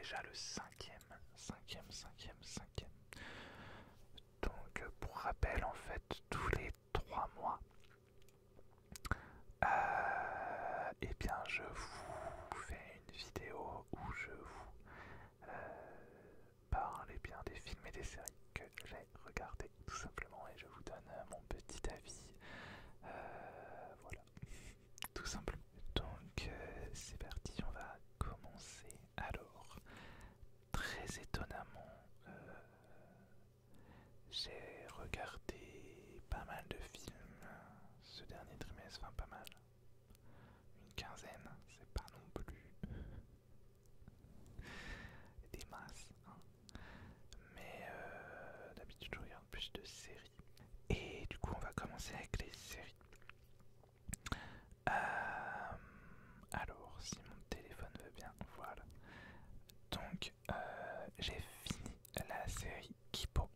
déjà le cinquième. Donc pour rappel, en fait, tous les 3 mois, eh bien je vous fais une vidéo où je vous parle bien des films et des séries que j'ai regardés tout simplement et je vous donne mon petit avis. Voilà, tout simplement. Donc c'est parti, on va commencer. Alors, très étonnamment, j'ai regardé pas mal de films ce dernier trimestre, enfin pas mal, une quinzaine, c'est pas non plus des masses, hein. Mais d'habitude je regarde plus de séries. Et du coup on va commencer avec les séries. Alors si mon téléphone va bien, voilà. Donc j'ai fini la série Kipo.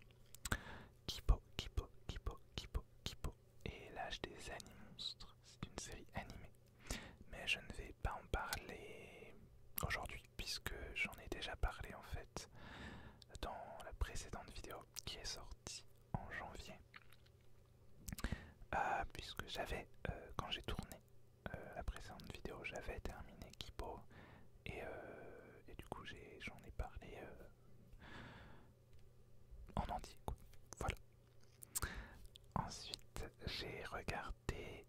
Kipo et l'âge des animonstres. C'est une série animée. Mais je ne vais pas en parler aujourd'hui puisque j'en ai déjà parlé en fait dans la précédente vidéo qui est sortie en janvier. Puisque j'avais, quand j'ai tourné la précédente vidéo, j'avais terminé Kipo et du coup j'en ai parlé en entier, quoi. Voilà. Ensuite, j'ai regardé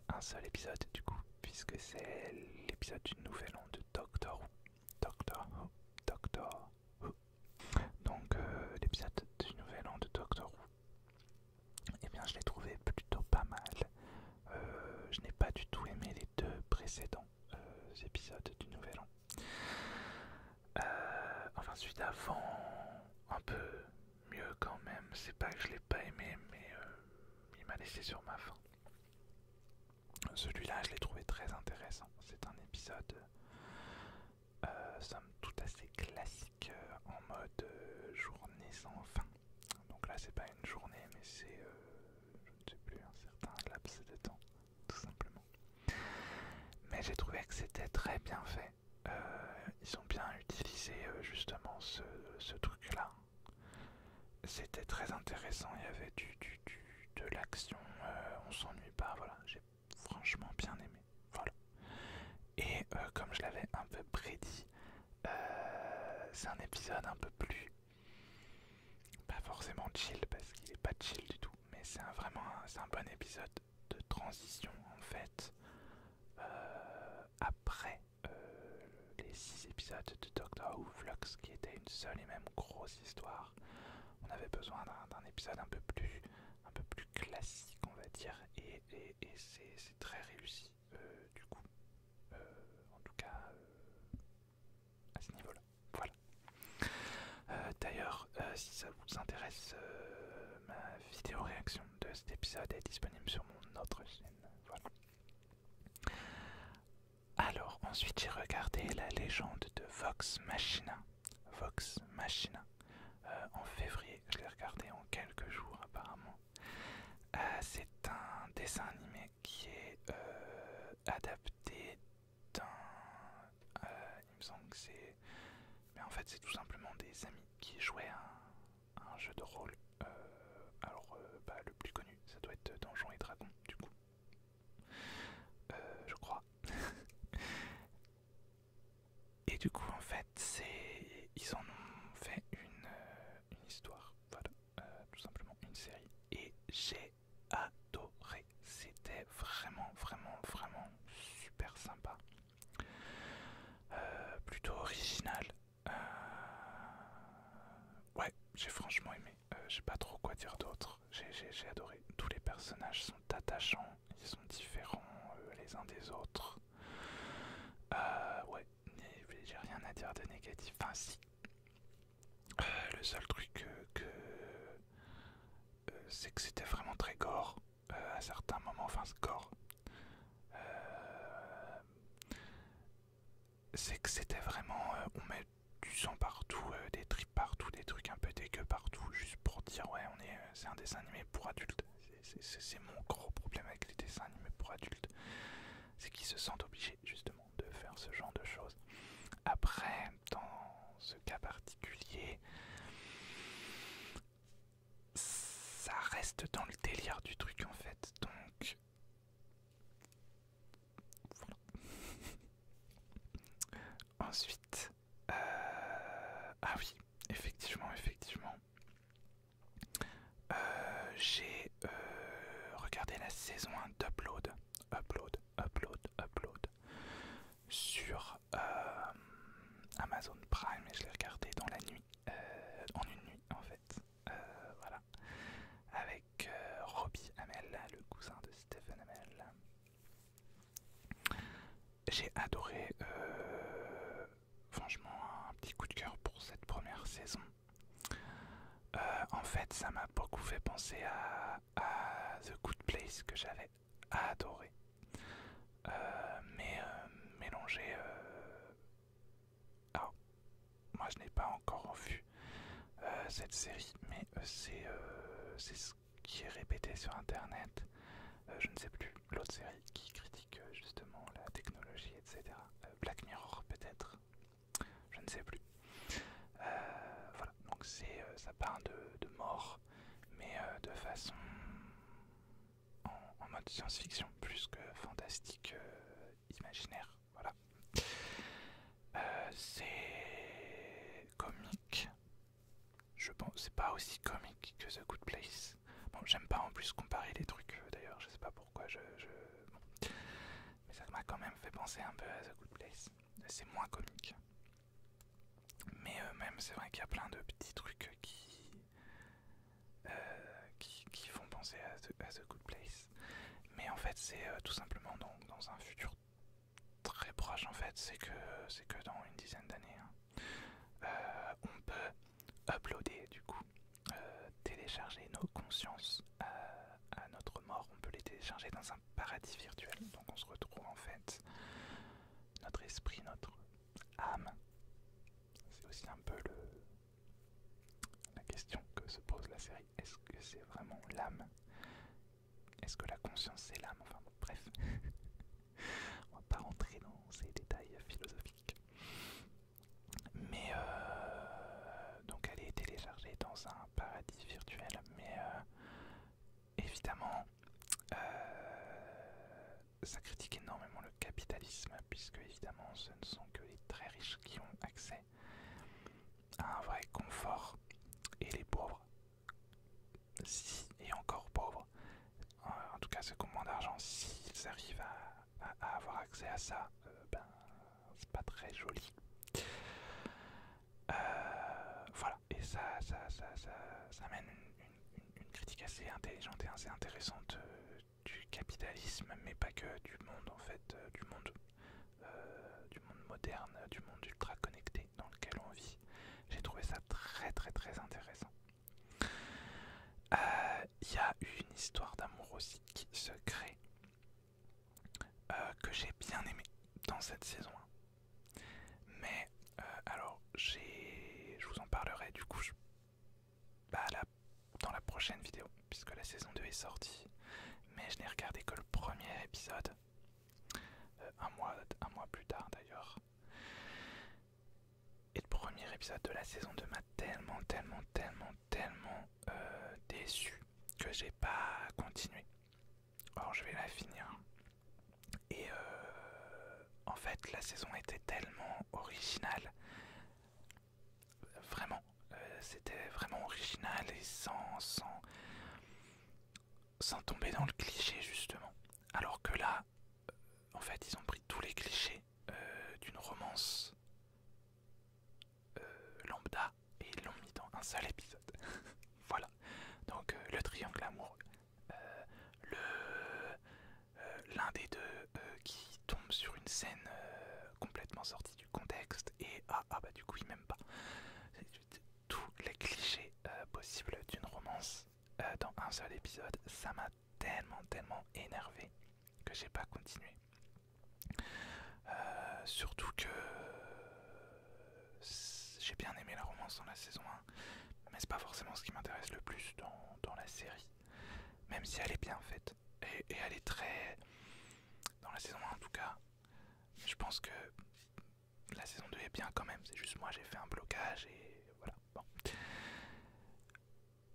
un seul épisode du coup, puisque c'est l'épisode du nouvel an de Doctor Who. Doctor Who. Donc l'épisode du nouvel an de Doctor Who, eh bien je l'ai trouvé plutôt pas mal. Je n'ai pas du tout aimé les deux précédents épisodes du nouvel an. Enfin celui d'avant, un peu mieux quand même. C'est pas que je l'ai pas aimé, mais il m'a laissé sur ma faim. Celui-là, je l'ai trouvé très intéressant. C'est un épisode, somme toute assez classique, en mode journée sans fin. Donc là, c'est pas une journée, mais c'est, je ne sais plus, un certain laps de temps, tout simplement. Mais j'ai trouvé que c'était très bien fait. Ils ont bien utilisé justement ce truc-là. C'était très intéressant, il y avait de l'action, on s'ennuie pas, voilà, j'ai franchement bien aimé, voilà. Et comme je l'avais un peu prédit, c'est un épisode un peu plus, pas forcément chill, parce qu'il est pas chill du tout, mais c'est un bon épisode de transition en fait, après les 6 épisodes de Doctor Who Flux, qui était une seule et même grosse histoire. On avait besoin d'un épisode un peu plus classique, on va dire, et c'est très réussi du coup, en tout cas à ce niveau-là. Voilà. D'ailleurs, si ça vous intéresse, ma vidéo réaction de cet épisode est disponible sur mon autre chaîne. Voilà. Alors ensuite j'ai regardé La Légende de Vox Machina. Vox Machina. En février, je l'ai regardé en quelques jours apparemment. C'est un dessin animé qui est adapté d'un... il me semble que c'est... Mais en fait c'est tout simplement des amis qui jouaient un jeu de rôle. Le plus connu, ça doit être Donjons et Dragons du coup. Je crois. Et du coup en fait ils en ont fait une histoire. Voilà. Tout simplement une série. Et j'ai adoré. C'était vraiment super sympa. Plutôt original. Ouais, j'ai franchement aimé. J'ai pas trop quoi dire d'autre. J'ai adoré. Tous les personnages sont attachants. Ils sont différents les uns des autres. Ouais, j'ai rien à dire de négatif. Enfin, si. Le seul truc c'est que c'était vraiment très gore à certains moments. Enfin, ce gore. C'est que c'était vraiment. On met du sang partout, des tripes partout, des trucs un peu dégueux partout, juste pour dire ouais, c'est un dessin animé pour adultes. C'est mon gros problème avec les dessins animés pour adultes. C'est qu'ils se sentent obligés justement de faire ce genre de choses. Après, dans reste dans le délire du truc en fait, donc voilà. Ensuite, ah oui, effectivement, j'ai regardé la saison 1 d'Upload, sur Amazon Prime et je l'ai regardé dans la nuit, en une nuit en fait, voilà, avec Robbie Amell, le cousin de Stephen Amell. J'ai adoré, franchement, un petit coup de cœur pour cette première saison. En fait, ça m'a beaucoup fait penser à The Good Place que j'avais adoré, mais mélangé. Alors, moi je n'ai pas encore vu cette série, mais c'est ce qui est répété sur internet. Je ne sais plus, l'autre série qui critique justement la technologie, etc. Black Mirror peut-être, je ne sais plus. Voilà, donc ça parle de mort, mais de façon en mode science-fiction plus que fantastique, imaginaire. Voilà. C'est comique. Je pense c'est pas aussi comique que The Good Place. Bon, j'aime pas en plus comparer les trucs. D'ailleurs, je sais pas pourquoi bon. Mais ça m'a quand même fait penser un peu à The Good Place. C'est moins comique. Mais même c'est vrai qu'il y a plein de petits trucs qui font penser à The Good Place. Mais en fait c'est tout simplement dans un futur très proche en fait. C'est que dans une dizaine d'années, hein, on peut uploader du coup, télécharger nos consciences à notre mort. On peut les télécharger dans un paradis virtuel. Donc on se retrouve en fait notre esprit, notre âme. C'est aussi un peu la question que se pose la série. Est-ce que c'est vraiment l'âme? Est-ce que la conscience c'est l'âme? Enfin bon, bref. On va pas rentrer dans ces détails philosophiques. Mais donc elle est téléchargée dans un paradis virtuel. Mais évidemment, ça critique énormément le capitalisme, puisque évidemment ce ne sont que les très riches qui ont accès à un vrai confort, et les pauvres, si et encore pauvres, en tout cas ceux qui ont moins d'argent, s'ils arrivent à avoir accès à ça, ben c'est pas très joli. Voilà, et ça amène une critique assez intelligente et assez intéressante du capitalisme, mais pas que, du monde en fait, du monde moderne, du monde ultra connecté dans lequel on vit. J'ai trouvé ça très intéressant. Il y a une histoire d'amour aussi qui se crée, que j'ai bien aimé dans cette saison 1. Mais alors je vous en parlerai du coup dans la prochaine vidéo, puisque la saison 2 est sortie. Mais je n'ai regardé que le premier épisode, un mois plus tard d'ailleurs. Et le premier épisode de la saison 2 m'a tellement déçu que j'ai pas continué. Alors je vais la finir. Et en fait la saison était tellement originale. Vraiment, c'était vraiment original et sans tomber dans le cliché justement. Alors que là, en fait ils ont pris tous les clichés d'une romance lambda et ils l'ont mis dans un seul épisode. Voilà, donc le triangle amoureux, l'un des deux qui tombe sur une scène complètement sortie du contexte et bah du coup il m'aime pas. Tous les clichés possibles d'une romance dans un seul épisode, ça m'a tellement énervé que j'ai pas continué. Surtout que j'ai bien aimé la romance dans la saison 1, mais c'est pas forcément ce qui m'intéresse le plus dans la série, même si elle est bien faite et elle est très, dans la saison 1 en tout cas. Je pense que la saison 2 est bien quand même, c'est juste moi j'ai fait un blocage et voilà. Bon.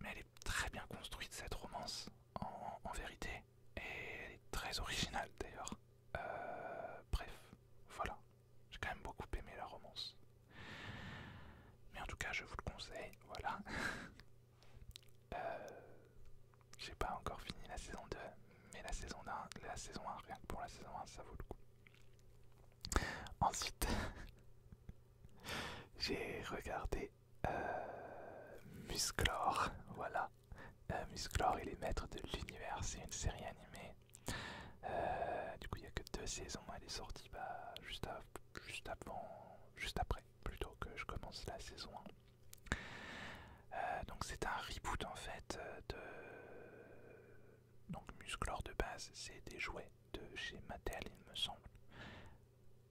Mais elle est très bien construite cette romance en vérité, et elle est très originale d'ailleurs. Bref, voilà, j'ai quand même beaucoup aimé la romance. Mais en tout cas, je vous le conseille, voilà. J'ai pas encore fini la saison 2, mais la saison 1, rien que pour la saison 1, ça vaut le coup. Ensuite, j'ai regardé Musclor, voilà. Musclor et les maîtres de l'univers, c'est une série animée. Du coup, il n'y a que 2 saisons, elle est sortie juste après, plutôt que je commence la saison 1. Donc c'est un reboot en fait de... Donc Musclor de base, c'est des jouets de chez Mattel, il me semble.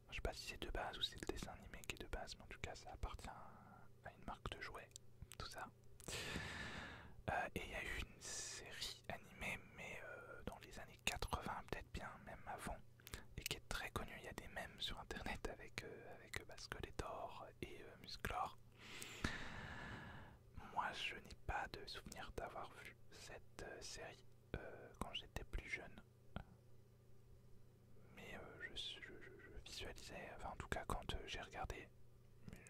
Je sais pas si c'est de base ou c'est le dessin animé qui est de base, mais en tout cas ça appartient à une marque de jouets, tout ça. Et il y a eu une série animée, mais dans les années 80, peut-être bien même avant, et qui est très connue. Il y a des mèmes sur internet avec Skeletor et Musclor. Moi, je n'ai pas de souvenir d'avoir vu cette série quand j'étais plus jeune. Mais je visualisais, enfin en tout cas quand j'ai regardé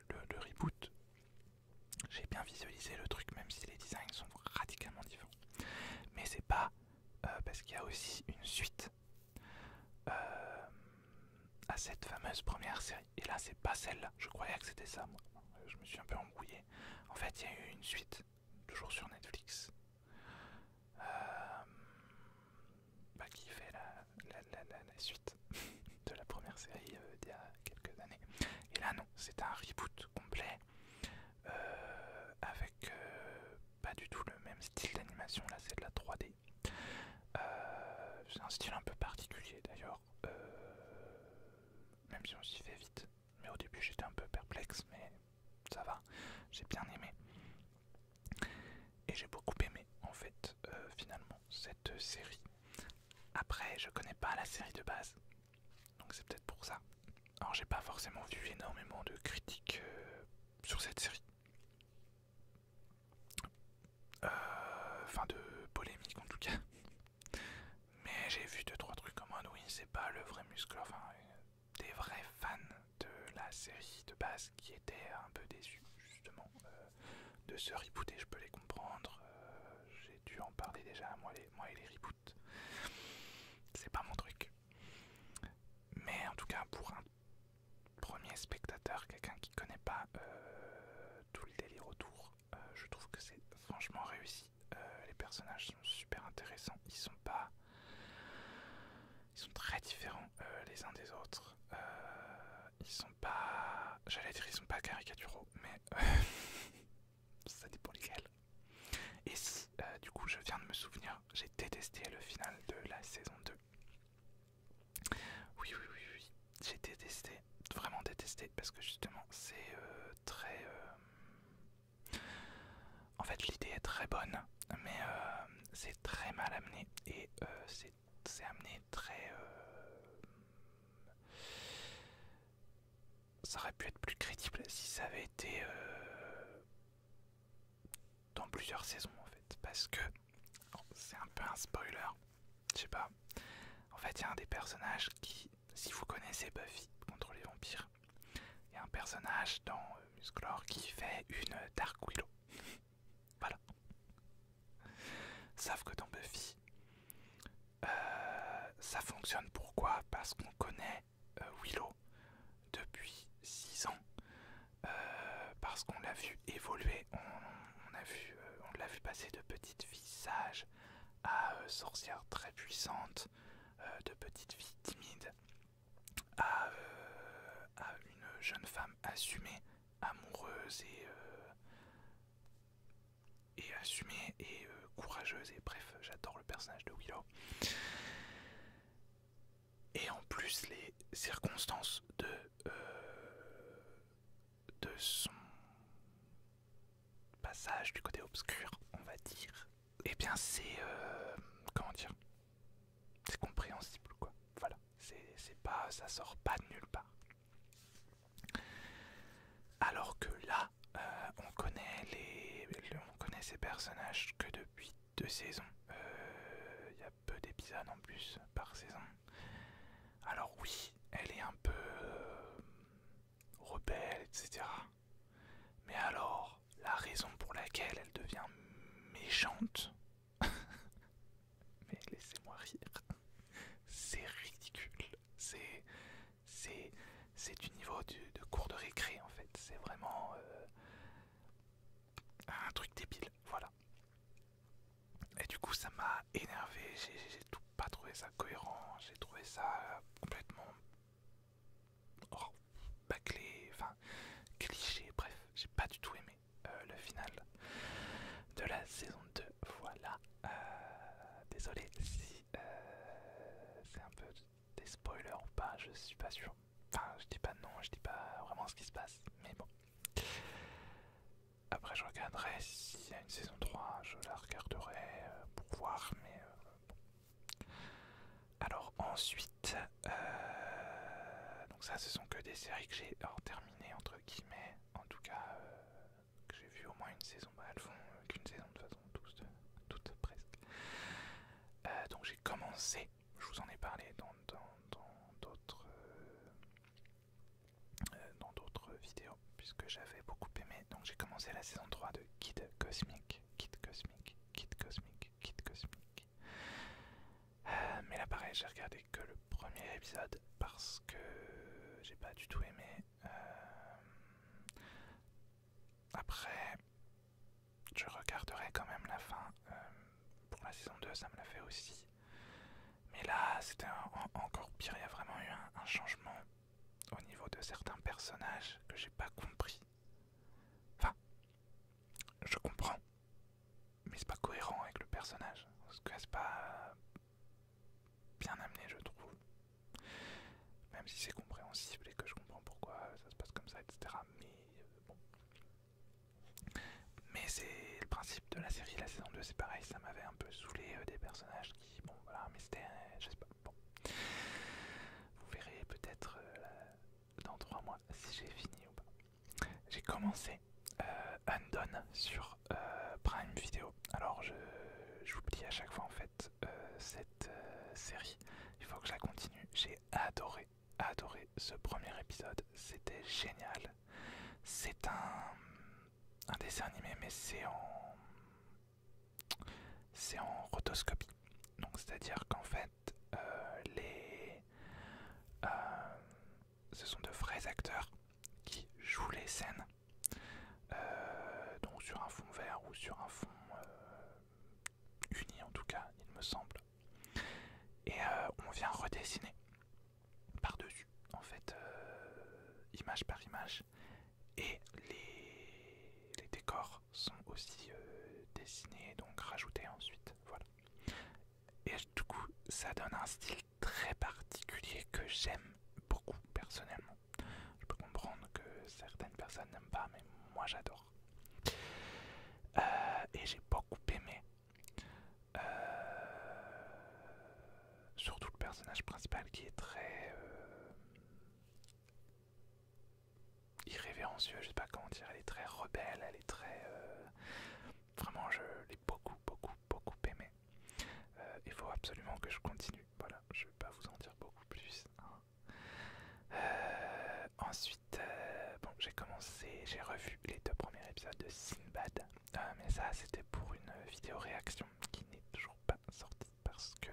le reboot, j'ai bien visualisé le truc, même si les designs sont radicalement différents. Mais c'est pas parce qu'il y a aussi une suite à cette fameuse première série. Et là, c'est pas celle-là. Je croyais que c'était ça, moi. Je me suis un peu embrouillé. En fait, il y a eu une suite, toujours sur Netflix, qui fait la suite de la première série d'il y a quelques années. Et là, non, c'est un reboot complet avec pas du tout le même style d'animation. Là, c'est de la 3D. C'est un style un peu particulier d'ailleurs, même si on s'y fait vite. Mais au début, j'étais un peu perplexe, mais ça va, j'ai bien aimé. Et j'ai beaucoup aimé en fait finalement cette série. Après, je connais pas la série de base, donc c'est peut-être pour ça. Alors j'ai pas forcément vu énormément de critiques sur cette série. Enfin de polémiques en tout cas. Mais j'ai vu 2-3 trucs en mode oui c'est pas le vrai Musclor. Enfin des vrais fans de la série de base qui étaient un peu déçus justement de ce reboot, et je peux les comprendre. J'ai dû en parler déjà, moi et les reboots. C'est pas mon truc. Mais en tout cas pour un premier spectateur, quelqu'un qui connaît pas tout le délire autour, je trouve que c'est franchement réussi. Les personnages sont super intéressants, ils sont très différents les uns des autres. Ils sont pas, j'allais dire ils sont pas caricaturaux, mais ça dépend lesquels. Et si, du coup je viens de me souvenir, j'ai détesté le final de la saison 2. Oui, j'ai détesté, vraiment détesté, parce que justement c'est très... En fait l'idée est très bonne, mais c'est très mal amené, et c'est amené très... Ça aurait pu être plus crédible si ça avait été dans plusieurs saisons en fait, parce que c'est un peu un spoiler, je sais pas. En fait, il y a un des personnages qui, si vous connaissez Buffy contre les vampires, il y a un personnage dans Musclor qui fait une Dark Willow. Voilà. Sauf que dans Buffy, ça fonctionne pourquoi? Parce qu'on connaît Willow depuis 6 ans, parce qu'on l'a vu évoluer, on l'a vu passer de petite fille sage à sorcière très puissante, de petite fille timide à une jeune femme assumée, amoureuse et assumée et courageuse, et bref, j'adore le personnage de Willow. Et en plus les circonstances de son passage du côté obscur, on va dire, et bien c'est comment dire, c'est compréhensible quoi. Voilà, c'est pas, ça sort pas de nulle part. Alors que là, on connaît ces personnages que depuis 2 saisons. Il y a peu d'épisodes en plus par saison. Alors oui, elle est un peu rebelle, etc. Mais alors, la raison pour laquelle elle devient méchante, mais laissez-moi rire, c'est ridicule. C'est du niveau de cours de récré en fait. C'est vraiment un truc débile, voilà. Et du coup ça m'a énervé, j'ai pas trouvé ça cohérent, j'ai trouvé ça complètement bâclé, enfin cliché, bref, j'ai pas du tout aimé le final de la saison 2, voilà. Désolé si c'est un peu des spoilers ou pas, je suis pas sûr. Enfin, je dis pas non, je dis pas vraiment ce qui se passe, mais bon. Après, je regarderai s'il y a une saison 3, je la regarderai pour voir, mais bon. Alors, ensuite, donc ça, ce sont que des séries que j'ai terminées, entre guillemets, en tout cas, que j'ai vu au moins une saison. Bah, elles font qu'une saison de toute façon, toutes presque. Donc, j'ai commencé, je vous en ai parlé dans d'autres vidéos puisque j'avais beaucoup aimé. Donc j'ai commencé la saison 3 de Kid Cosmic. Mais là pareil, j'ai regardé que le premier épisode parce que j'ai pas du tout aimé. Après, je regarderai quand même la fin. Pour la saison 2, ça me l'a fait aussi. Mais là, c'était encore pire. Il y a vraiment eu un changement au niveau de certains personnages que j'ai pas compris. Enfin, je comprends, mais c'est pas cohérent avec le personnage. Parce que c'est pas bien amené, je trouve. Même si c'est compréhensible et que je comprends pourquoi ça se passe comme ça, etc. Mais bon. Mais c'est le principe de la série, la saison 2, c'est pareil. Ça m'avait un peu saoulé des personnages qui, bon voilà, mais c'était, je sais pas, bon. Vous verrez peut-être dans 3 mois si j'ai fini ou pas. J'ai commencé Undone sur Prime Video. Alors j'oublie à chaque fois en fait cette série. Il faut que je la continue. J'ai adoré ce premier épisode. C'était génial. C'est un dessin animé mais c'est en rotoscopie. Donc c'est-à-dire qu'en fait euh, ce sont de vrais acteurs qui jouent les scènes. Donc sur un fond vert ou sur un fond uni en tout cas, il me semble. Et on vient redessiner par-dessus, en fait, image par image. Et les décors sont aussi dessinés, donc rajoutés ensuite. Voilà. Et du coup, ça donne un style très particulier que j'aime beaucoup personnellement. Je peux comprendre que certaines personnes n'aiment pas, mais moi j'adore. Et j'ai beaucoup aimé. Surtout le personnage principal qui est très irrévérencieux, je sais pas comment dire, elle est très rebelle, elle est très... vraiment je l'ai beaucoup aimé. Il faut absolument que je continue, voilà, je vais pas vous en dire beaucoup plus. Hein. Ensuite, bon j'ai revu les 2 premiers épisodes de Sinbad, mais ça c'était pour une vidéo réaction qui n'est toujours pas sortie parce que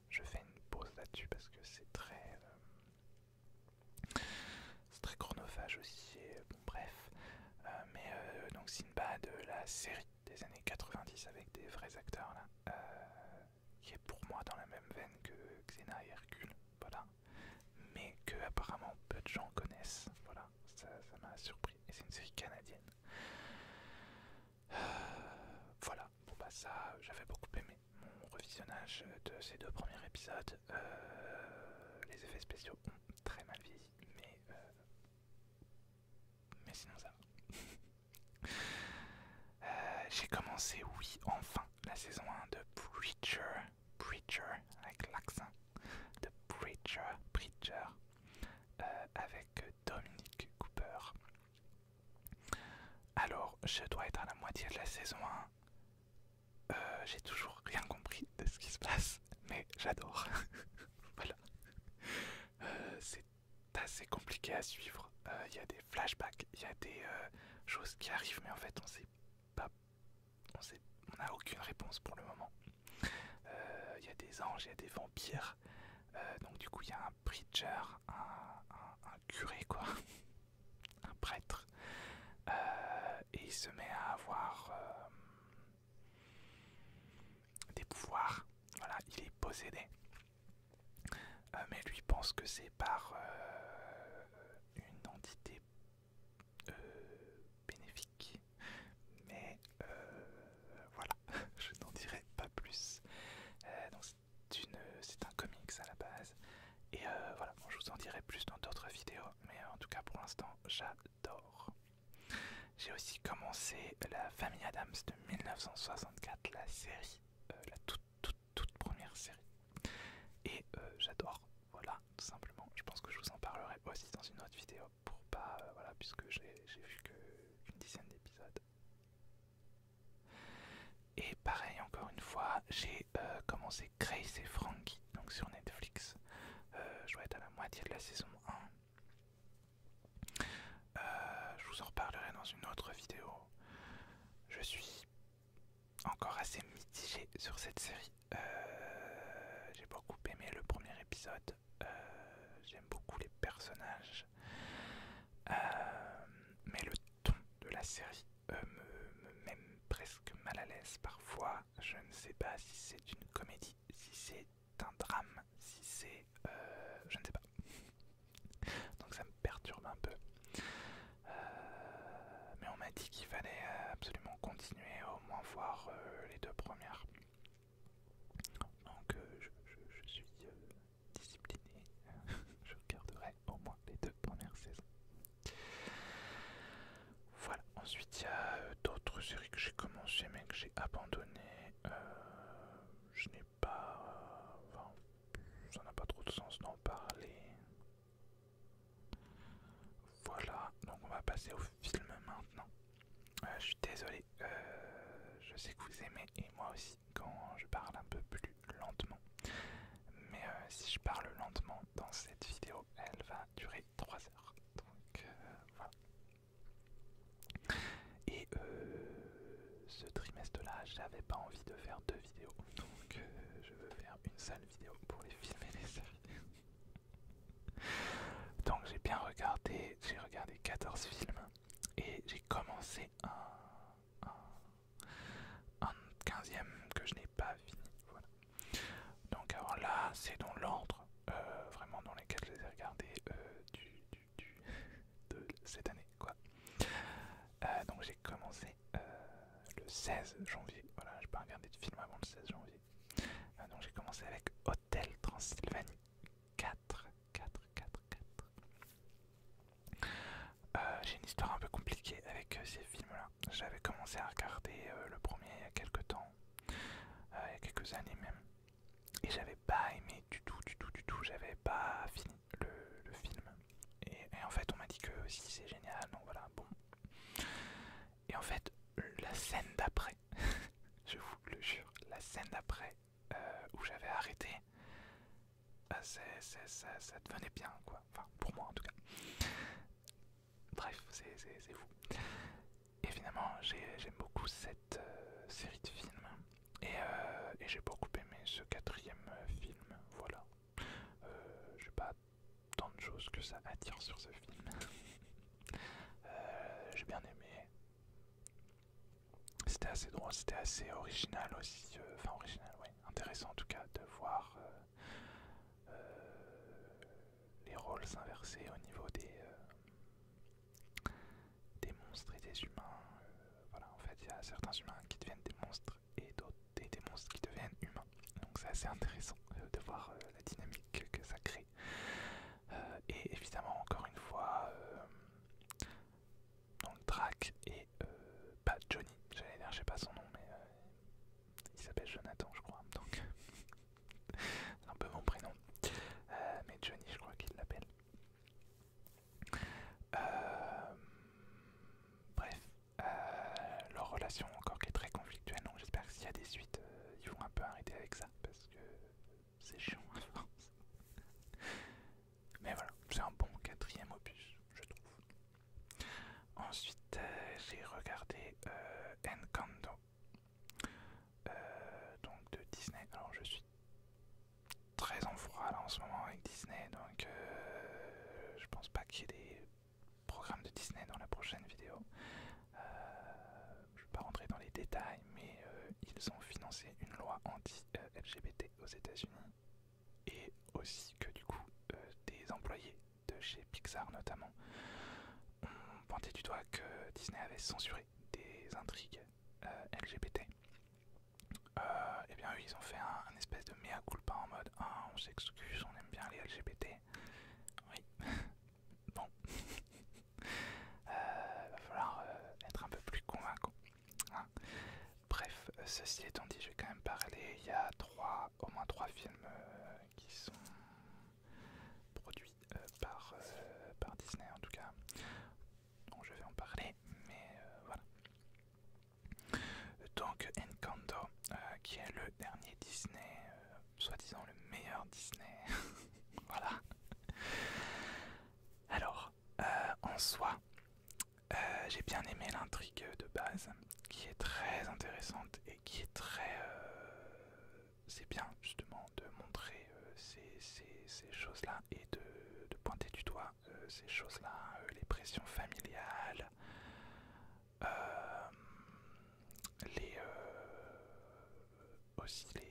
je fais une pause là-dessus parce que c'est très chronophage aussi, et bon bref. Mais donc Sinbad, la série des années 90 avec des vrais acteurs là, qui est pour moi dans la même veine que Xena et Hercule, voilà. Mais que apparemment peu de gens connaissent, voilà, ça m'a surpris. Et c'est une série canadienne. Voilà, bon bah ça j'avais beaucoup aimé mon revisionnage de ces 2 premiers épisodes. Les effets spéciaux ont très mal vieilli, mais sinon ça va. J'ai commencé, oui, enfin, la saison 1 de Preacher, avec l'accent de Preacher, avec Dominic Cooper. Alors, je dois être à la moitié de la saison 1. j'ai toujours rien compris de ce qui se passe, mais j'adore. Voilà. C'est assez compliqué à suivre. Il y a des flashbacks, il y a des choses qui arrivent, mais en fait on sait pas, on n'a aucune réponse pour le moment. Il y a des anges, il y a des vampires. Donc du coup il y a un preacher, un curé quoi, un prêtre. Et il se met à avoir des pouvoirs. Voilà, il est possédé. Mais lui pense que c'est par une entité bénéfique. Mais voilà, je n'en dirai pas plus. Donc c'est un comics à la base. Et voilà, bon, je vous en dirai plus dans d'autres vidéos. Mais en tout cas pour l'instant, j'adore. J'ai aussi commencé La Famille Adams de 1964, la série, la toute première série. Et j'adore, voilà, tout simplement. Je pense que je vous en parlerai aussi dans une autre vidéo pour pas, voilà, puisque j'ai vu qu'une dizaine d'épisodes. Et pareil, encore une fois, j'ai commencé Grace et Frankie, donc sur Netflix. Je dois être à la moitié de la saison 1. Je vous en reparlerai dans une autre vidéo. Je suis encore assez mitigé sur cette série. J'ai beaucoup aimé le premier épisode. J'aime beaucoup les personnages. Mais le ton de la série me met presque mal à l'aise parfois. Je ne sais pas si c'est une comédie, si c'est un drame, si c'est... je ne sais pas. Donc ça me perturbe un peu. Mais on m'a dit qu'il fallait absolument continuer, au moins voir les deux premières. Donc je suis discipliné. Je regarderai au moins les deux premières saisons. Voilà, ensuite il y a d'autres séries que j'ai commencé mais que j'ai abandonnées. Je n'ai pas... Enfin, ça n'a pas trop de sens d'en parler. Voilà, donc on va passer au film maintenant. Je suis désolé, je sais que vous aimez, et moi aussi, quand je parle un peu plus lentement. Mais si je parle lentement dans cette vidéo, elle va durer 3 heures. Donc voilà. Et ce trimestre-là, j'avais pas envie de faire 2 vidéos. Donc je veux faire une seule vidéo pour les films et les séries. Donc j'ai bien regardé, j'ai regardé 14 films et j'ai commencé un 15e que je n'ai pas fini. Voilà. Donc alors là, c'est dans l'ordre vraiment dans lesquels je les ai regardés de cette année, quoi. Donc j'ai commencé le 16 janvier. Voilà, j'ai pas regardé de film avant le 16 janvier. Donc j'ai commencé avec Hôtel Transylvanie 4. J'ai une histoire un peu compliquée avec ces films-là. J'avais commencé à regarder le premier il y a quelques temps, il y a quelques années même, et j'avais pas aimé du tout. J'avais pas fini le film. Et en fait, on m'a dit que si c'est génial, donc voilà, bon. Et en fait, la scène d'après, je vous le jure, la scène d'après où j'avais arrêté, ça devenait bien, quoi. Enfin, pour moi en tout cas. Bref, c'est vous. Et finalement, j'aime beaucoup cette série de films. Et j'ai beaucoup aimé ce 4e film. Voilà. J'ai pas tant de choses que ça à dire sur ce film. J'ai bien aimé. C'était assez drôle, c'était assez original aussi. Enfin, original, oui. Intéressant en tout cas de voir les rôles s'inverser au niveau des monstres et des humains. Voilà, en fait, il y a certains humains qui deviennent des monstres et d'autres des monstres qui deviennent humains. Donc c'est assez intéressant de voir la dynamique que ça crée. Et évidemment, encore une fois, donc Drac et pas Johnny, j'allais dire, je sais pas son nom, mais il s'appelle Jonathan, je crois. Donc c'est un peu mon prénom. Mais Johnny, je crois qu'il l'appelle. Bref, leur relation encore qui est très conflictuelle, donc j'espère que s'il y a des suites, prochaine vidéo. Je ne vais pas rentrer dans les détails, mais ils ont financé une loi anti-LGBT aux États-Unis, et aussi que du coup des employés de chez Pixar notamment ont pointé du doigt que Disney avait censuré des intrigues LGBT. Et bien eux ils ont fait un espèce de mea culpa en mode ah, on s'excuse, on aime bien les LGBT. Oui, bon, va falloir être un peu plus convaincant, hein. Bref, ceci étant dit, je vais quand même parler. Il y a au moins trois films qui sont produits par Disney en tout cas. Donc je vais en parler, mais voilà. Donc Encanto, qui est le dernier Disney, soi-disant le meilleur Disney. Voilà. Alors, en soi, j'ai bien aimé l'intrigue de base, qui est très intéressante et qui est très... c'est bien justement de montrer ces choses-là et de pointer du doigt ces choses-là, les pressions familiales, les aussi les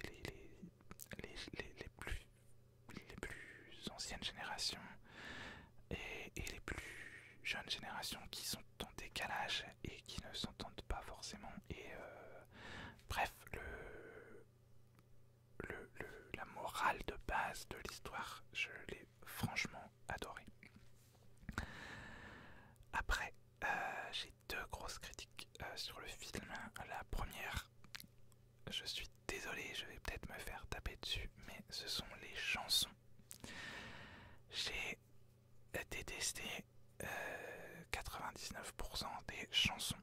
plus anciennes générations et les plus jeunes générations qui sont en décalage et qui ne s'entendent pas forcément. Et bref, la morale de base de l'histoire, je l'ai franchement adoré. Après, j'ai deux grosses critiques sur le film. La première, je suis désolé, je vais peut-être me faire taper dessus, mais ce sont les chansons. J'ai détesté 99% des chansons.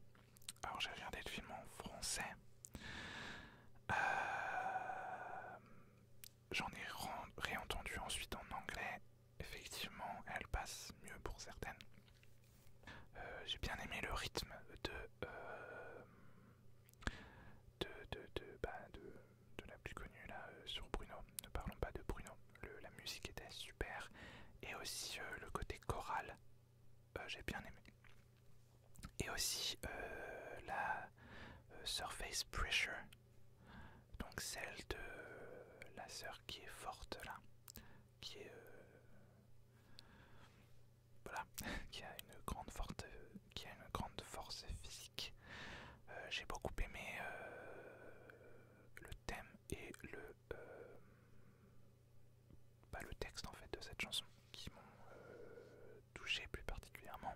Alors j'ai regardé le film en français. J'en ai réentendu ensuite en anglais. Effectivement, elle passe mieux pour certaines. J'ai bien aimé le rythme de la plus connue là, sur Bruno. Ne parlons pas de Bruno. La musique était super. Et aussi le côté choral, j'ai bien aimé. Et aussi la Surface Pressure, donc celle de la sœur qui est forte là, qui est voilà, qui a une grande force physique. J'ai beaucoup aimé le thème et le texte en fait de cette chanson qui m'ont touché plus particulièrement.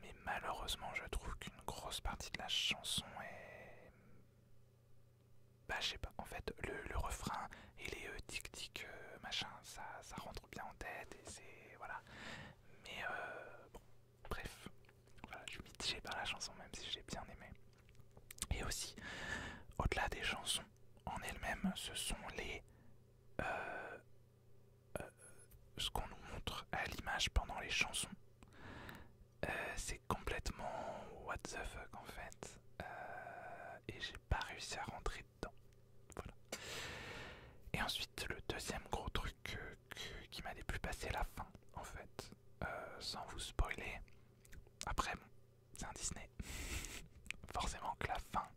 Mais malheureusement, je trouve qu'une grosse partie de la chanson est... je sais pas, en fait, le refrain et les tic-tic, machin, ça rentre bien en tête et c'est... voilà. Mais bon, bref, voilà, je suis mitigé par la chanson même si j'ai bien aimé. Et aussi, au-delà des chansons en elles-mêmes, ce sont ce qu'on nous montre à l'image pendant les chansons. C'est complètement what the fuck en fait, et j'ai pas réussi à rentrer dedans. Voilà. Et ensuite le deuxième gros truc qui m'a déplu, c'est la fin en fait, sans vous spoiler. Après bon, c'est un Disney, forcément que la fin,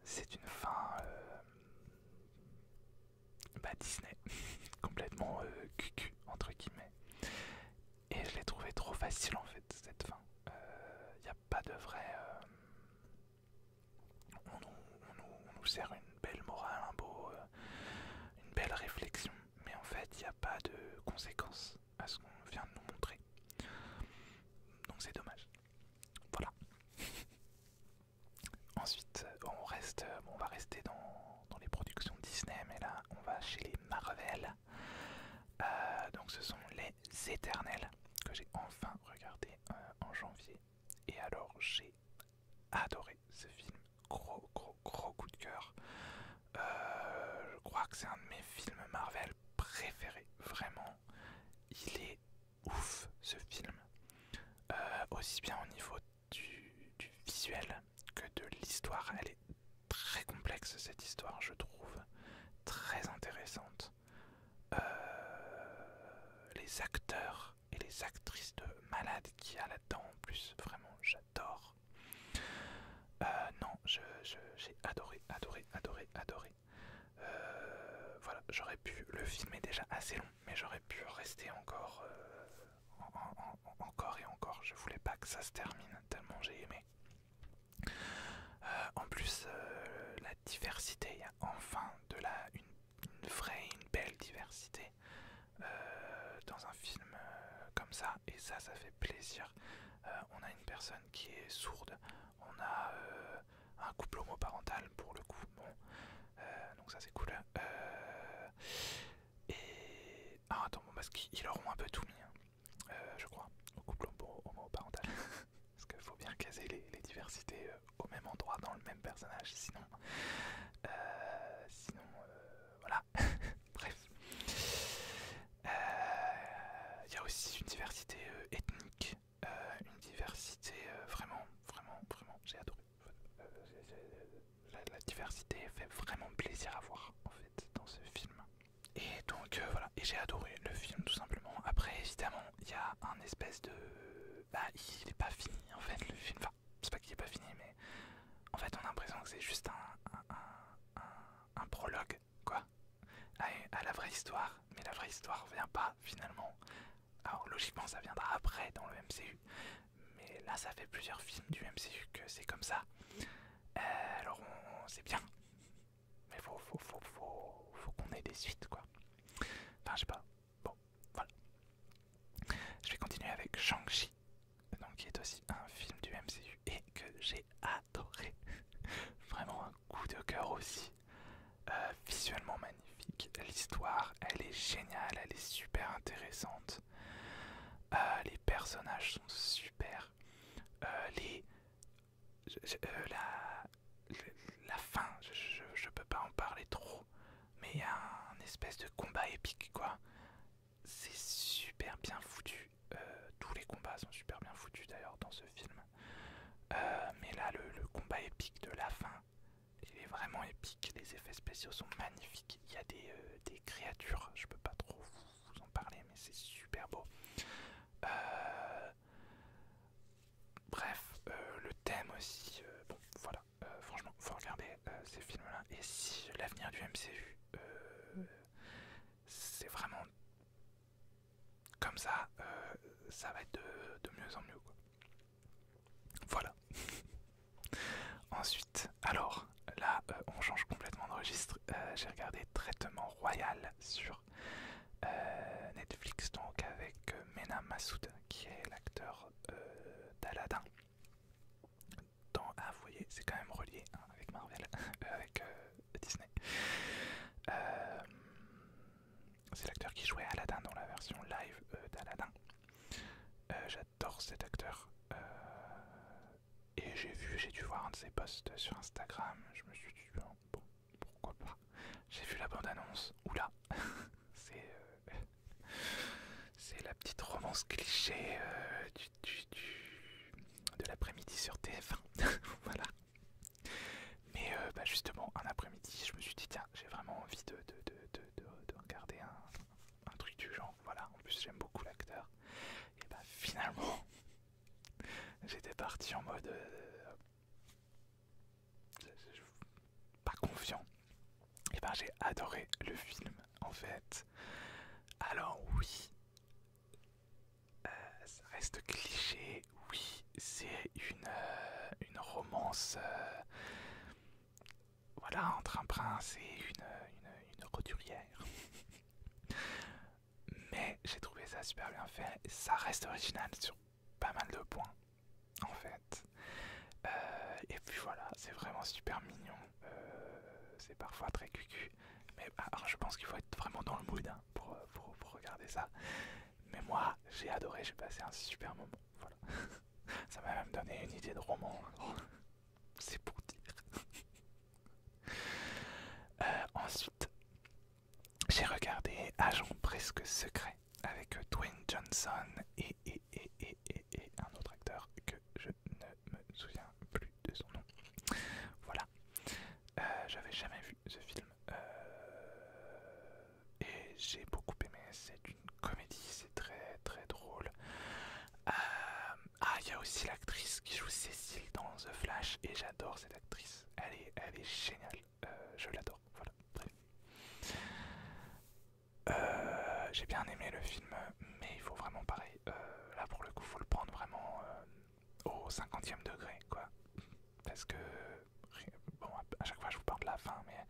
c'est une fin Disney, complètement cucu entre guillemets. Et je l'ai trouvé trop facile en fait cette fin. Y a pas de vrai. On nous sert une belle morale, une belle réflexion, mais en fait il n'y a pas de conséquences à ce qu'on vient de nous montrer. Donc c'est dommage. Voilà. Ensuite on va rester dans les productions Disney, mais là on va chez les Marvel. Donc ce sont les Éternels que j'ai enfin regardé en janvier. Et alors j'ai adoré ce film, gros coup de cœur. Je crois que c'est un de mes films Marvel préférés, vraiment. Il est ouf ce film, aussi bien au niveau du visuel que de l'histoire. Elle est très complexe cette histoire, je trouve, très intéressante. Les acteurs et les actrices de malade qu'il y a là-dedans en plus, vraiment j'adore. Non, j'ai adoré, adoré, adoré, adoré. Voilà, j'aurais pu, le film est déjà assez long, mais j'aurais pu rester encore, encore et encore. Je voulais pas que ça se termine tellement j'ai aimé. En plus, la diversité, il y a enfin une vraie, une belle diversité dans un film comme ça, et ça fait plaisir. On a une personne qui est sourde, on a un couple homoparental pour le coup, bon, donc ça c'est cool. Et ah, attends, bon, parce qu'ils leur ont un peu tout mis, hein, je crois, au couple homoparental. Parce qu'il faut bien caser les diversités au même endroit dans le même personnage, sinon, voilà. Bref. Il y a aussi une diversité ethnique, une diversité vraiment, vraiment, vraiment, j'ai adoré. La diversité fait vraiment plaisir à voir en fait dans ce film. Et donc voilà, et j'ai adoré le film tout simplement. Après évidemment il y a un espèce de... Bah il est pas fini en fait le film, enfin c'est pas qu'il est pas fini mais en fait on a l'impression que c'est juste un prologue quoi, à la vraie histoire, mais la vraie histoire vient pas finalement. Alors logiquement ça viendra après dans le MCU, mais là ça fait plusieurs films du MCU que c'est comme ça. Alors c'est bien, mais faut qu'on ait des suites quoi. Enfin je sais pas, bon voilà. Je vais continuer avec Shang-Chi, donc qui est aussi un film du MCU et que j'ai adoré. Vraiment un coup de cœur aussi. Visuellement magnifique, l'histoire elle est géniale, elle est super intéressante. Les personnages sont super. Les, la fin, je peux pas en parler trop, mais il y a un espèce de combat épique quoi. C'est super bien foutu. Tous les combats sont super bien foutus d'ailleurs dans ce film. Mais là, le combat épique de la fin, il est vraiment épique. Les effets spéciaux sont magnifiques. Il y a des créatures, je peux pas trop vous en parler, mais c'est super beau. Bref, le thème aussi, bon voilà, franchement, faut regarder ces films-là. Et si l'avenir du MCU, c'est vraiment comme ça, ça va être de mieux en mieux quoi. Voilà. Ensuite, alors là, on change complètement de registre. J'ai regardé Traitement Royal sur Netflix, donc avec Mena Massoud, qui est l'acteur d'Aladin. Ah, vous voyez, c'est quand même relié hein, avec Marvel, avec Disney. C'est l'acteur qui jouait Aladdin dans la version live d'Aladin. J'adore cet acteur. Et j'ai dû voir un de ses posts sur Instagram. Je me suis dit, bon, pourquoi pas. J'ai vu la bande-annonce. Oula, c'est la petite romance cliché de l'après-midi sur TF1. Voilà. Mais bah justement, un après-midi, je me suis dit, tiens, j'ai vraiment envie de regarder un truc du genre. Voilà, en plus j'aime beaucoup l'acteur. Et bah finalement, j'étais parti en mode pas confiant. Et ben j'ai adoré le film en fait. Alors oui, ça reste cliché. Oui, c'est une romance. Voilà, entre un prince et une roturière. Mais j'ai trouvé ça super bien fait. Ça reste original sur pas mal de points, en fait. Et puis voilà, c'est vraiment super mignon. C'est parfois très cucu. Mais alors, je pense qu'il faut être vraiment dans le mood hein, pour regarder ça. Mais moi, j'ai adoré, j'ai passé un super moment. Voilà. Ça m'a même donné une idée de roman. C'est pour dire. Ensuite, j'ai regardé Agent presque secret avec Dwayne Johnson et un autre acteur que je ne me souviens plus de son nom. Voilà. J'avais jamais vu ce film et j'ai beaucoup aimé. C'est une comédie, c'est très très drôle. joue Cécile dans The Flash et j'adore cette actrice. Elle est géniale. Je l'adore. Voilà. J'ai bien aimé le film, mais il faut vraiment pareil. Là pour le coup, faut le prendre vraiment au 50e degré, quoi. Parce que bon, à chaque fois je vous parle de la fin, mais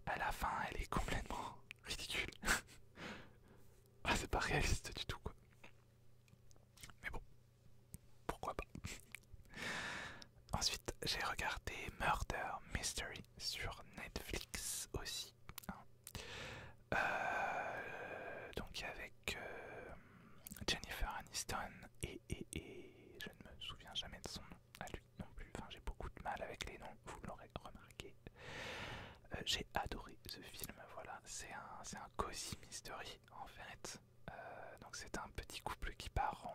à la fin, elle est complètement ridicule. Ah, c'est pas réaliste du tout, quoi. Mais bon, pourquoi pas. Ensuite, j'ai regardé Murder Mystery sur Netflix aussi. Donc avec Jennifer Aniston et je ne me souviens jamais de son nom à lui non plus. Enfin, j'ai beaucoup de mal avec les noms, vous l'aurez remarqué. J'ai adoré ce film, voilà. C'est un cozy mystery en fait. Donc c'est un petit couple qui part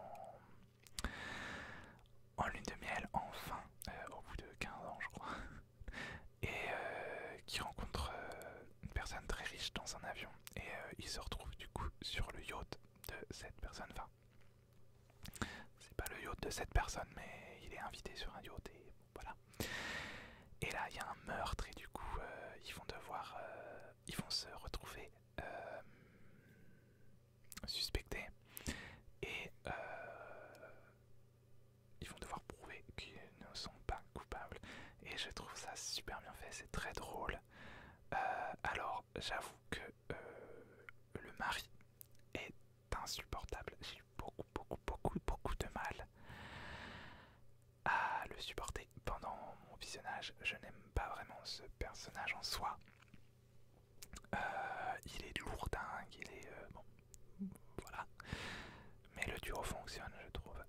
en lune de miel enfin, au bout de 15 ans je crois, et qui rencontre une personne très riche dans un avion, et il se retrouve du coup sur le yacht de cette personne. Enfin, c'est pas le yacht de cette personne, mais il est invité sur un yacht et voilà. Et là il y a un meurtre et du coup ils vont se retrouver suspectés et ils vont devoir prouver qu'ils ne sont pas coupables. Et je trouve ça super bien fait, c'est très drôle. Alors j'avoue que le mari est insupportable. J'ai eu beaucoup de mal à le supporter pendant mon visionnage. Je n'aime pas vraiment ce personnage en soi. Il est lourdingue, il est bon, voilà. Mais le duo fonctionne, je trouve.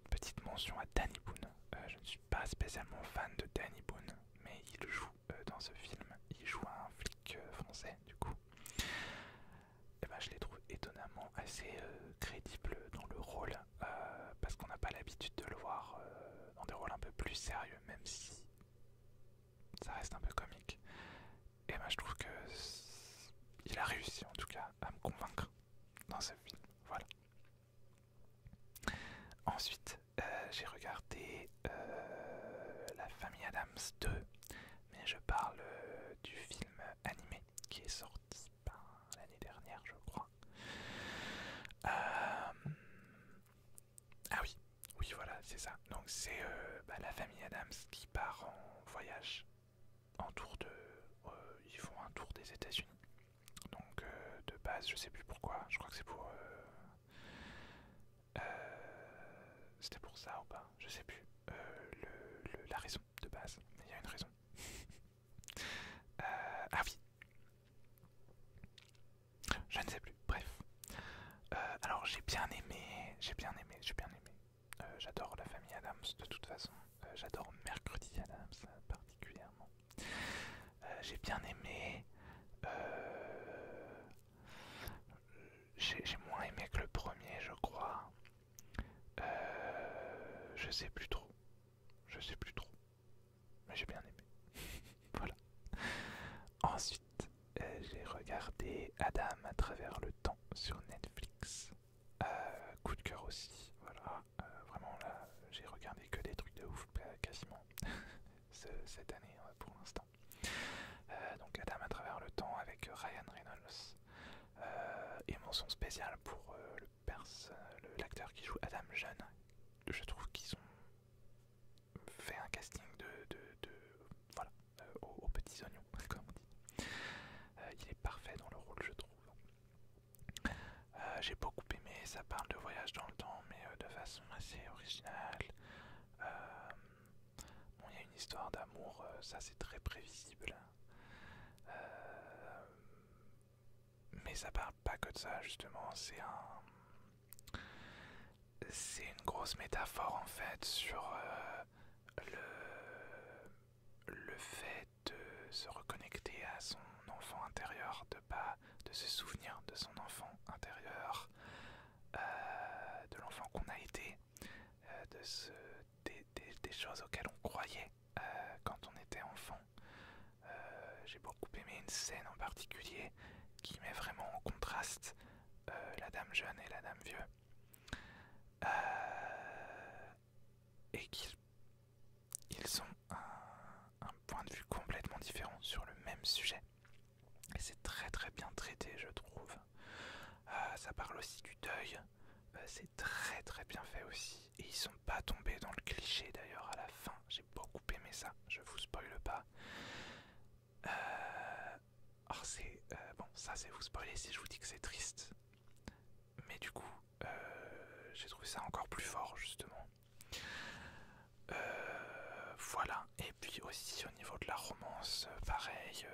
Petite mention à Danny Boone. Je ne suis pas spécialement fan de Danny Boone, mais il joue dans ce film. Il joue un flic français, du coup. Et ben, je les trouve étonnamment assez crédibles dans le rôle, parce qu'on n'a pas l'habitude de le voir dans des rôles un peu plus sérieux, même si ça reste un peu comique. Et ben, je trouve que il a réussi en tout cas à me convaincre dans ce film. Voilà. Ensuite, j'ai regardé La Famille Adams 2, mais je parle du film animé qui est sorti l'année dernière, je crois. Ah oui, oui, voilà, c'est ça. Donc c'est la famille Adams qui part en voyage en tour de... ils font un tour des États-Unis. Donc de base, je sais plus pourquoi, je crois que c'est pour... c'était pour ça ou pas, je sais plus la raison de base, mais il y a une raison. Ah oui, je ne sais plus, bref. Alors j'ai bien aimé. J'adore La Famille Adams de toute façon. J'adore Mercredi Adams particulièrement. J'ai bien aimé. J'ai moins aimé que le premier, je crois. Je sais plus trop. Mais j'ai bien aimé. Voilà. Ensuite, j'ai regardé Adam à travers le temps sur Netflix. Coup de cœur aussi. Voilà. Vraiment là, j'ai regardé que des trucs de ouf quasiment cette année pour l'instant. Donc Adam à travers le temps avec Ryan Reynolds. Et mention spéciale pour l'acteur qui joue Adam jeune. Je trouve qu'ils ont fait un casting voilà, aux petits oignons, comme on dit. Il est parfait dans le rôle, je trouve. J'ai beaucoup aimé, ça parle de voyage dans le temps, mais de façon assez originale. Bon, il y a une histoire d'amour, ça c'est très prévisible. Mais ça parle pas que de ça, justement. C'est une grosse métaphore en fait sur le fait de se reconnecter à son enfant intérieur, de se souvenir de son enfant intérieur, de l'enfant qu'on a été, des choses auxquelles on croyait quand on était enfant. J'ai beaucoup aimé une scène en particulier qui met vraiment en contraste la dame jeune et la dame vieux. Et qui parle aussi du deuil. C'est très très bien fait aussi. Et ils sont pas tombés dans le cliché d'ailleurs à la fin. J'ai beaucoup aimé ça, je vous spoile pas. Alors c'est... bon, ça c'est vous spoiler si je vous dis que c'est triste. Mais du coup, j'ai trouvé ça encore plus fort justement. Voilà, et puis aussi au niveau de la romance, pareil,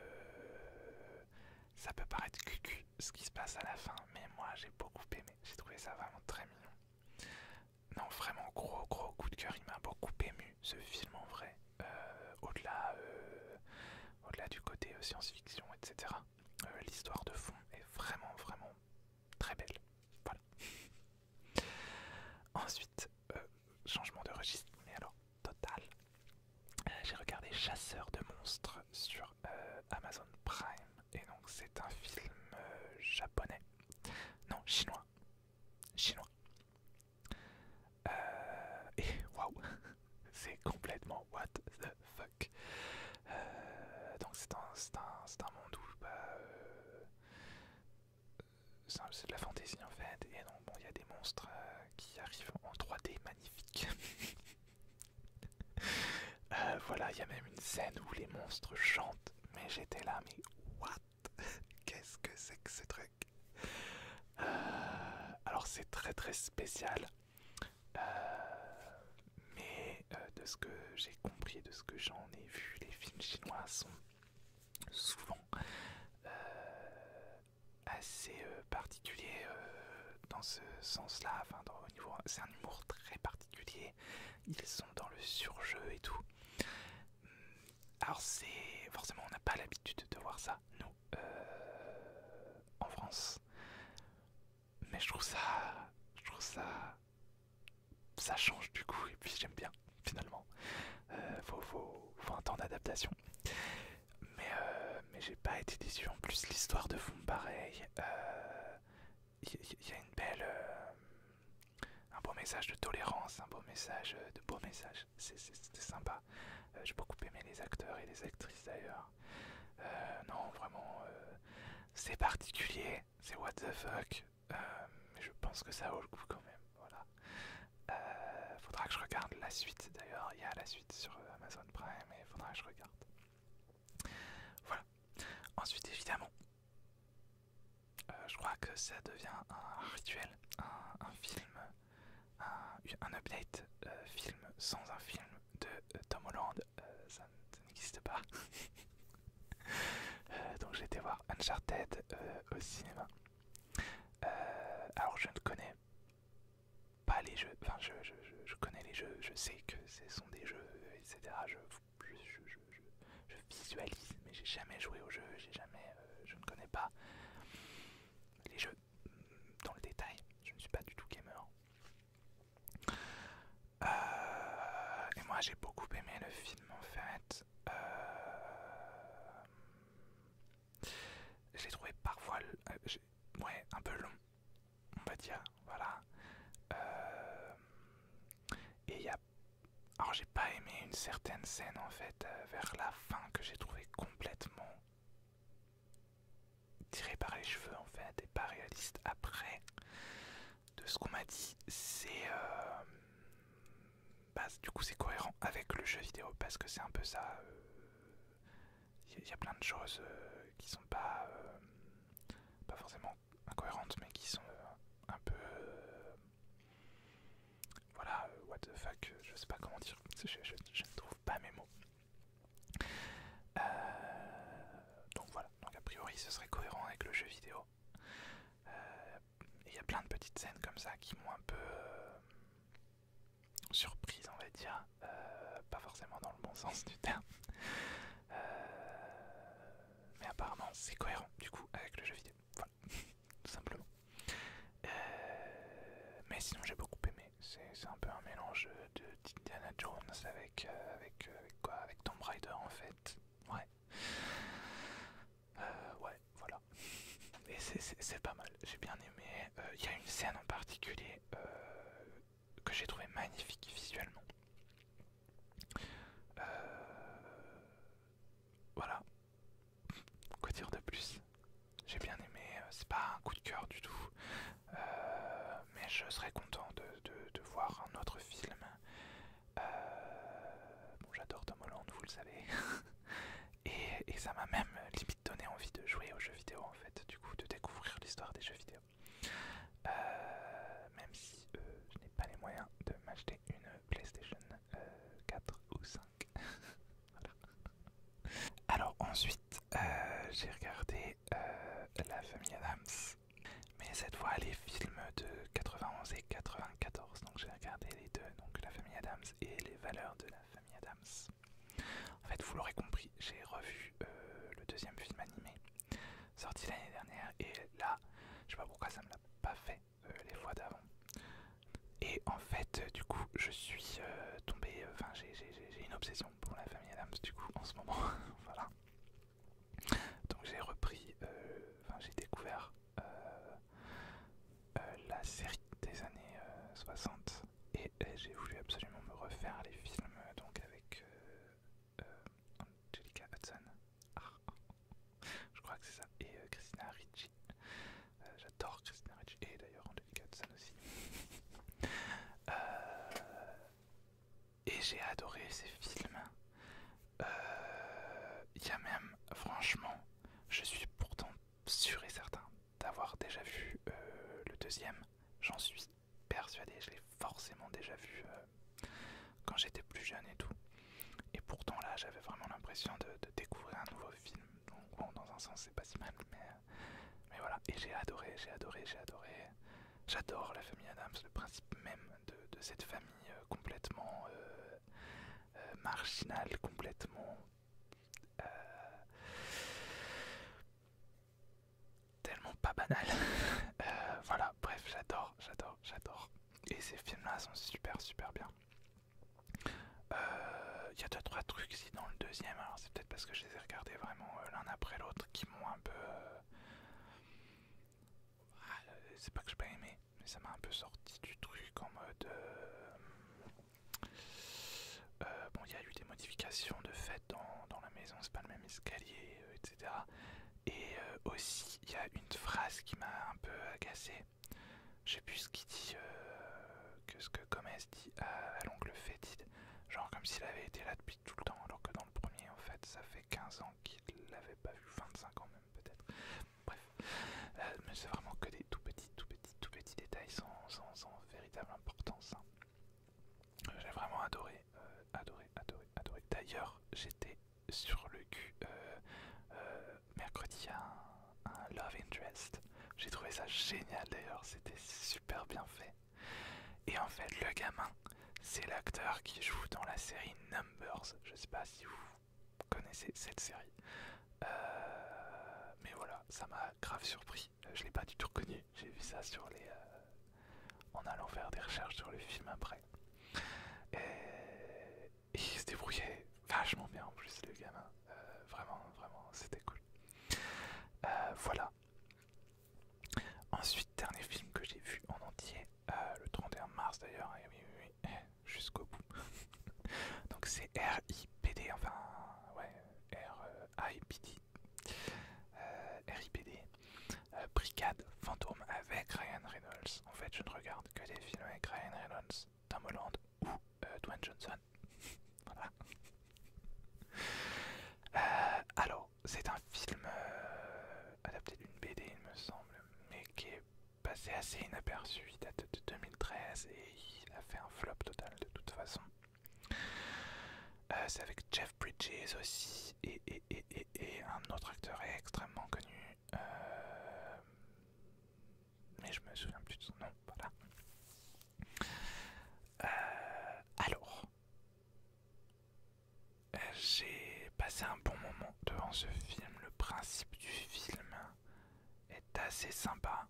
ça peut paraître cucu ce qui se passe à la fin, mais moi j'ai beaucoup aimé, j'ai trouvé ça vraiment très mignon. Non, vraiment gros gros coup de cœur, il m'a beaucoup ému ce film en vrai, au-delà au-delà du côté science-fiction, etc. L'histoire de fond est vraiment vraiment très belle, voilà. Ensuite, changement de registre, mais alors total. J'ai regardé Chasseur de monstres sur Amazon Prime et donc c'est un film japonais, non chinois, chinois. Et waouh, c'est complètement what the fuck. Donc c'est un monde où c'est de la fantaisie en fait et donc bon il y a des monstres qui arrivent en 3D magnifiques. Voilà, il y a même une scène où les monstres chantent, mais j'étais là, mais what? Qu'est-ce que c'est que ce truc? Alors c'est très très spécial, mais de ce que j'ai compris et de ce que j'en ai vu, les films chinois sont souvent assez particuliers dans ce sens-là. Enfin, au niveau, c'est un humour très particulier. Ils sont dans le surjeu et tout. Alors c'est forcément on n'a pas l'habitude de voir ça nous en France, mais ça change du coup et puis j'aime bien finalement. Faut un temps d'adaptation, mais j'ai pas été déçu. En plus l'histoire de fond pareil, y a une belle un beau message de tolérance, un beau message de beaux messages. C'était sympa. J'ai beaucoup aimé les acteurs et les actrices d'ailleurs. Non, vraiment, c'est particulier, c'est what the fuck, mais je pense que ça vaut le coup quand même. Voilà. Faudra que je regarde la suite d'ailleurs. Il y a la suite sur Amazon Prime et faudra que je regarde. Voilà. Ensuite, évidemment, je crois que ça devient un rituel, un film, un update film sans un film de Tom Holland. Ça n'existe pas. Donc j'ai été voir Uncharted au cinéma. Alors je ne connais pas les jeux, enfin je connais les jeux, je sais que ce sont des jeux, etc. Je visualise, mais j'ai jamais joué au jeu, je ne connais pas les jeux dans le détail, je ne suis pas du tout gamer. Et moi j'ai beaucoup aimé le film en fait. Je l'ai trouvé parfois ouais, un peu long, on va dire, voilà. Et il y a... Alors j'ai pas aimé une certaine scène en fait vers la fin que j'ai trouvé complètement tirée par les cheveux en fait et pas réaliste. Après, de ce qu'on m'a dit, c'est... bah, du coup c'est cohérent avec le jeu vidéo parce que c'est un peu ça. Il y a plein de choses qui sont pas forcément incohérentes mais qui sont un peu voilà, what the fuck, je sais pas comment dire, je ne trouve pas mes mots. Donc voilà, donc a priori ce serait cohérent avec le jeu vidéo. Il y a plein de petites scènes comme ça qui m'ont un peu surprise, on va dire, pas forcément dans le bon sens du terme. Mais apparemment c'est cohérent du coup avec le jeu vidéo, voilà, tout simplement. Mais sinon j'ai beaucoup aimé, c'est un peu un mélange de Indiana Jones avec quoi, avec Tomb Raider en fait, ouais. Ouais, voilà. Et c'est pas mal, j'ai bien aimé. Il y a une scène en particulier que j'ai trouvé magnifique visuellement. Voilà, quoi dire de plus? J'ai bien aimé, c'est pas un coup de cœur du tout. je serais content de voir un autre film. Bon, j'adore Tom Holland, vous le savez. Et ça m'a même limite donné envie de jouer aux jeux vidéo en fait, du coup de découvrir l'histoire des jeux vidéo. Même si je n'ai pas les moyens de m'acheter une PlayStation 4 ou 5. Voilà. Alors ensuite, j'ai regardé La Famille Adams, mais cette fois les films de 91 et 94. Donc j'ai regardé les deux, donc La Famille Adams et Les Valeurs de la Famille Adams. En fait, vous l'aurez compris, j'ai revu le deuxième film animé sorti l'année dernière et là, je sais pas pourquoi ça me l'a pas fait les fois d'avant. Et en fait, du coup, je suis tombé, enfin j'ai une obsession pour La Famille Adams du coup en ce moment, voilà. Donc j'ai repris, enfin j'ai découvert la série des années 60 et j'ai voulu absolument me refaire les films donc avec Angelica Hudson, ah, je crois que c'est ça, et Christina Ricci. J'adore Christina Ricci et d'ailleurs Angelica Hudson aussi. Et j'ai adoré ces films. Il y a même, franchement, je suis pourtant sûr et certain d'avoir déjà vu le deuxième. J'en suis persuadé, je l'ai forcément déjà vu quand j'étais plus jeune et tout. Et pourtant là, j'avais vraiment l'impression de découvrir un nouveau film. Donc bon, dans un sens, c'est pas si mal, mais voilà. Et j'ai adoré, j'ai adoré, j'ai adoré. J'adore La Famille Adams, le principe même de cette famille complètement marginale, complètement tellement pas banal. Voilà, bref, j'adore, j'adore, j'adore. Et ces films-là sont super, super bien. Il y a 2-3 trucs ici dans le deuxième, alors c'est peut-être parce que je les ai regardés vraiment l'un après l'autre qui m'ont un peu... c'est pas que j'ai pas aimé, mais ça m'a un peu sorti du truc en mode... bon, il y a eu des modifications de fait dans la maison, c'est pas le même escalier, etc. Et aussi, il y a une phrase qui m'a un peu agacé. Je sais plus ce qu'il dit, ce que Gomez dit à l'oncle Fétide. Genre comme s'il avait été là depuis tout le temps, alors que dans le premier, en fait, ça fait 15 ans qu'il l'avait pas vu, 25 ans même peut-être. Bref, mais c'est vraiment que des tout petits détails sans véritable importance. Hein. J'ai vraiment adoré, adoré. D'ailleurs, j'étais sur le cul mercredi à un Love Interest. J'ai trouvé ça génial d'ailleurs, c'était super bien fait. Et en fait, le gamin, c'est l'acteur qui joue dans la série Numbers. Je sais pas si vous connaissez cette série. Mais voilà, ça m'a grave surpris. Je l'ai pas du tout reconnu. J'ai vu ça sur les... en allant faire des recherches sur le film après. Et il se débrouillait vachement bien en plus, le gamin. Vraiment, c'était cool. Voilà. Ensuite, dernier film que j'ai vu en entier, le 31 mars d'ailleurs, et oui, jusqu'au bout. Donc c'est RIPD, enfin, ouais, RIPD. RIPD. Brigade Fantôme avec Ryan Reynolds. En fait, je ne regarde que des films avec Ryan Reynolds, Tom Holland ou Dwayne Johnson. Voilà. Alors, c'est un film adapté d'une BD, il me semble, mais qui est passé assez inaperçu. Il date de 2013 et il a fait un flop total de toute façon. C'est avec Jeff Bridges aussi et un autre acteur extrêmement connu. Mais je me souviens plus de son nom. Voilà. Alors, j'ai passé un bon moment devant ce film. Le principe du film est assez sympa.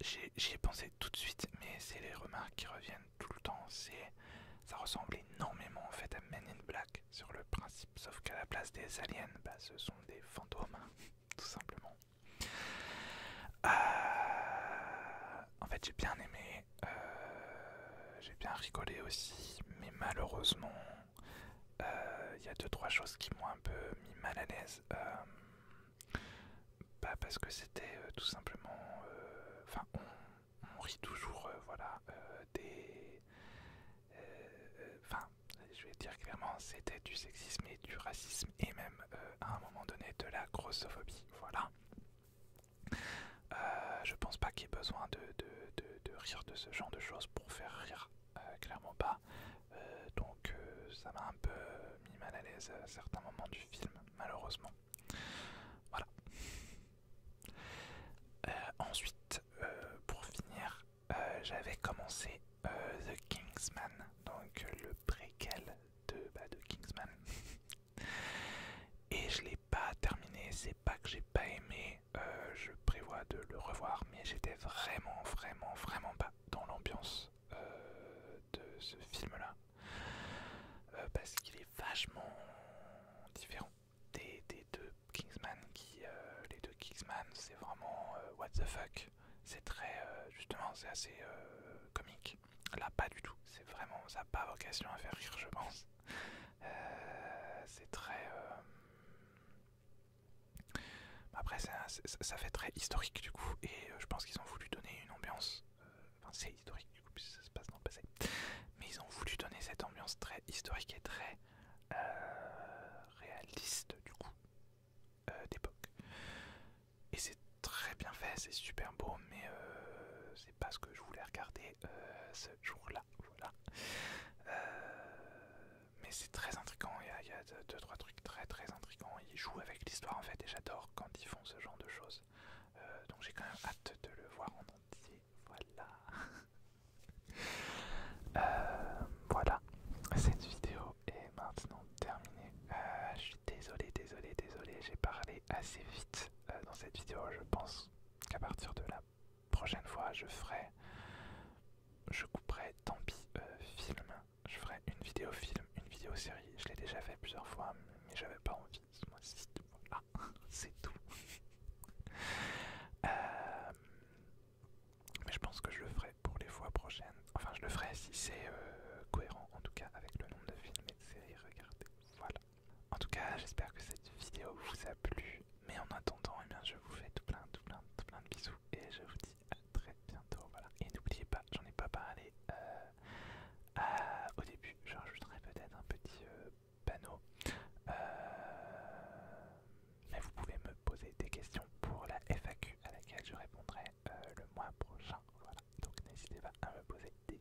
J'y ai pensé tout de suite, mais c'est les remarques qui reviennent tout le temps. Ça ressemble énormément en fait à Men in Black sur le principe, sauf qu'à la place des aliens, bah, ce sont des fantômes, tout simplement. En fait, j'ai bien aimé, j'ai bien rigolé aussi, mais malheureusement, il y a 2-3 choses qui m'ont un peu mis mal à l'aise. Parce que c'était tout simplement... Enfin, on nourrit toujours voilà, des... Enfin, je vais dire clairement, c'était du sexisme et du racisme, et même à un moment donné de la grossophobie. Voilà. Je pense pas qu'il y ait besoin de rire de ce genre de choses pour faire rire, clairement pas. Donc ça m'a un peu mis mal à l'aise à certains moments du film, malheureusement. Voilà. Ensuite, pour finir, j'avais commencé The Kingsman, donc le préquel de Kingsman. Et je l'ai pas terminé, c'est pas que j'ai pas aimé, je prévois de le revoir, mais j'étais vraiment pas dans l'ambiance de ce film-là. Parce qu'il est vachement différent des deux Kingsman les deux Kingsman c'est vraiment what the fuck, c'est très justement c'est assez comique. Là pas du tout, c'est vraiment, ça n'a pas vocation à faire rire je pense. C'est très après ça fait très historique du coup, et je pense qu'ils ont voulu donner une ambiance, enfin c'est historique du coup puisque ça se passe dans le passé, mais ils ont voulu donner cette ambiance très historique et très réaliste du coup d'époque. Et c'est très bien fait, c'est super beau, mais c'est pas ce que je voulais regarder ce jour-là. Voilà. Mais c'est très intriguant, il y a deux, trois trucs très intrigants. Ils jouent avec l'histoire en fait, et j'adore quand ils font ce genre de choses. Donc j'ai quand même hâte de le voir en entier. Voilà. Voilà, cette vidéo est maintenant terminée. Je suis désolé, j'ai parlé assez vite dans cette vidéo. Je pense qu'à partir de la prochaine fois, je couperai, tant pis, film. Je ferai une vidéo film, une vidéo série. Je l'ai déjà fait plusieurs fois, mais j'avais pas envie ce mois-ci. Voilà, c'est tout. Mais je pense que je le ferai pour les fois prochaines. Enfin, je le ferai si c'est cohérent, en tout cas, avec le nombre de films et de séries regardés. Voilà. En tout cas, j'espère que cette vidéo vous a plu. Mais en attendant, eh bien, je vous fais tout plein de bisous. Et je vous dis à très bientôt. Voilà. Et n'oubliez pas, j'en ai pas parlé au début. Je rajouterai peut-être un petit panneau. Mais vous pouvez me poser des questions pour la FAQ à laquelle je répondrai le mois prochain. Voilà, donc n'hésitez pas à me poser des